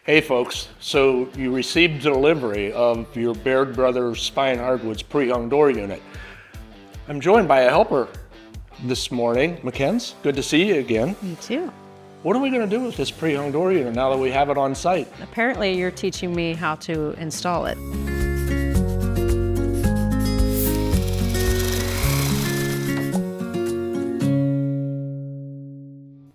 Hey folks, so you received delivery of your Baird Brothers Spine Hardwoods Prehung door unit. I'm joined by a helper this morning. Mackenzie, good to see you again. You too. What are we going to do with this Prehung door unit now that we have it on site? Apparently you're teaching me how to install it.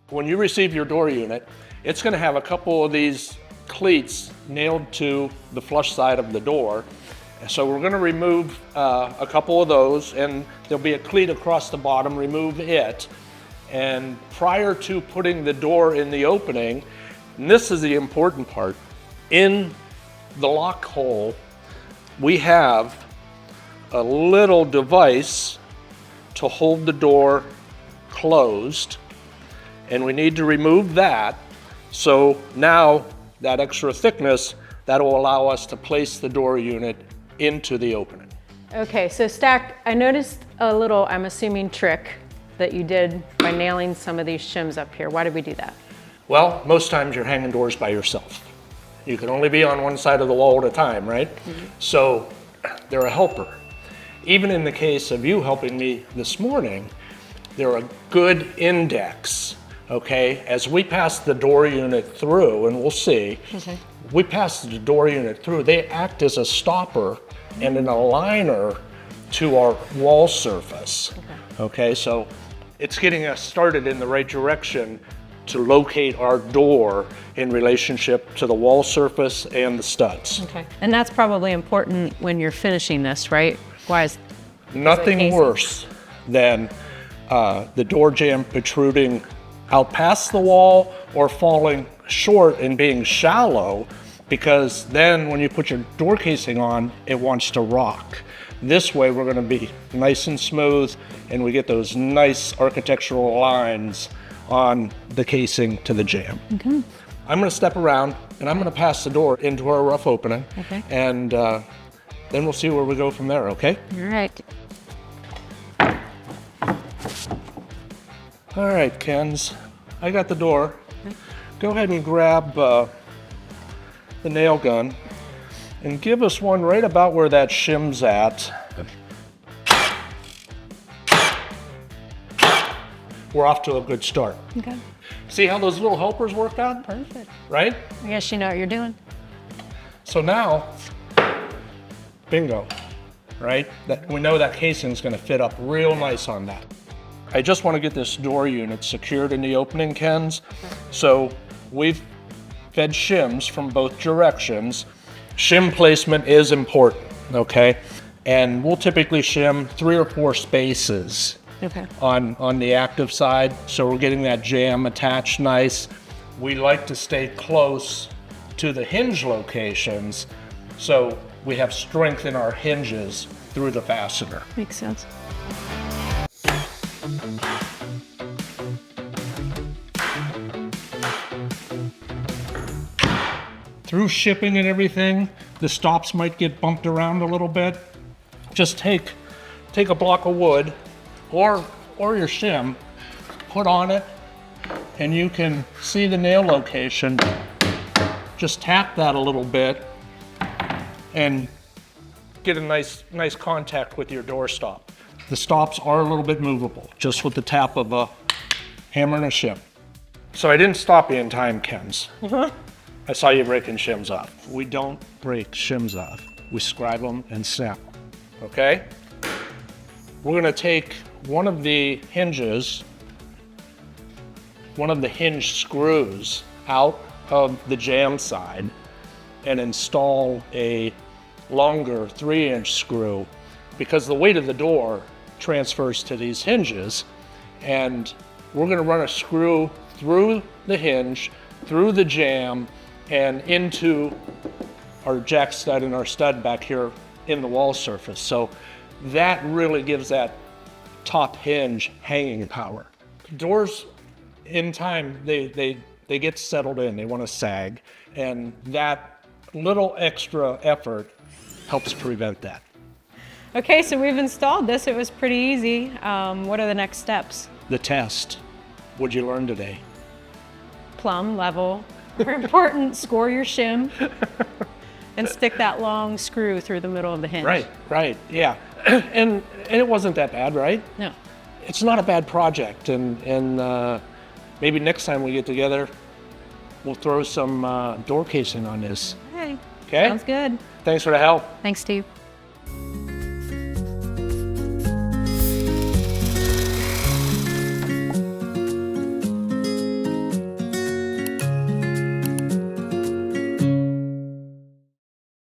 When you receive your door unit, it's going to have a couple of these cleats nailed to the flush side of the door. So we're going to remove a couple of those, and there'll be a cleat across the bottom. Remove it. And prior to putting the door in the opening, and this is the important part, in the lock hole, we have a little device to hold the door closed, and we need to remove that. So now that extra thickness, that will allow us to place the door unit into the opening. Okay, so Stack, I noticed a little, I'm assuming, trick that you did by nailing some of these shims up here. Why did we do that? Well, most times you're hanging doors by yourself. You can only be on one side of the wall at a time, right? Mm-hmm. So they're a helper. Even in the case of you helping me this morning, they're a good index. Okay, as we pass the door unit through, and we'll see, we pass the door unit through, they act as a stopper and an aligner to our wall surface. Okay, so it's getting us started in the right direction to locate our door in relationship to the wall surface and the studs. Okay, and that's probably important when you're finishing this, right? Why is nothing worse than the door jamb protruding out past the wall or falling short and being shallow, because then when you put your door casing on, it wants to rock. This way we're going to be nice and smooth, and we get those nice architectural lines on the casing to the jamb. Okay. I'm going to step around and I'm going to pass the door into our rough opening. Okay. And then we'll see where we go from there, okay? All right. All right, Kens, I got the door. Go ahead and grab the nail gun and give us one right about where that shim's at. We're off to a good start. Okay. See how those little helpers worked out? Perfect. Right? I guess you know what you're doing. So now, bingo, right? We know that casing's gonna fit up real nice on that. I just want to get this door unit secured in the opening, Kens. So we've fed shims from both directions. Shim placement is important, okay? And we'll typically shim 3 or 4 spaces on the active side. So we're getting that jamb attached nice. We like to stay close to the hinge locations so we have strength in our hinges through the fastener. Makes sense. Through shipping and everything, the stops might get bumped around a little bit. Just take a block of wood or your shim, put on it, and you can see the nail location. Just tap that a little bit and get a nice contact with your door stop. The stops are a little bit movable, just with the tap of a hammer and a shim. So I didn't stop you in time, Kens. I saw you breaking shims off. We don't break shims off. We scribe them and snap them, okay? We're gonna take one of the hinges, one of the hinge screws out of the jamb side and install a longer 3-inch screw, because the weight of the door transfers to these hinges, and we're going to run a screw through the hinge, through the jamb, and into our jack stud and our stud back here in the wall surface. So that really gives that top hinge hanging power. Doors, in time, they get settled in, they want to sag, and that little extra effort helps prevent that. Okay, so we've installed this. It was pretty easy. What are the next steps? The test. What'd you learn today? Plumb, level, More important, score your shim and stick that long screw through the middle of the hinge. Right, yeah. And it wasn't that bad, right? No. It's not a bad project, and maybe next time we get together, we'll throw some door casing on this. Okay. Okay? Sounds good. Thanks for the help. Thanks, Steve.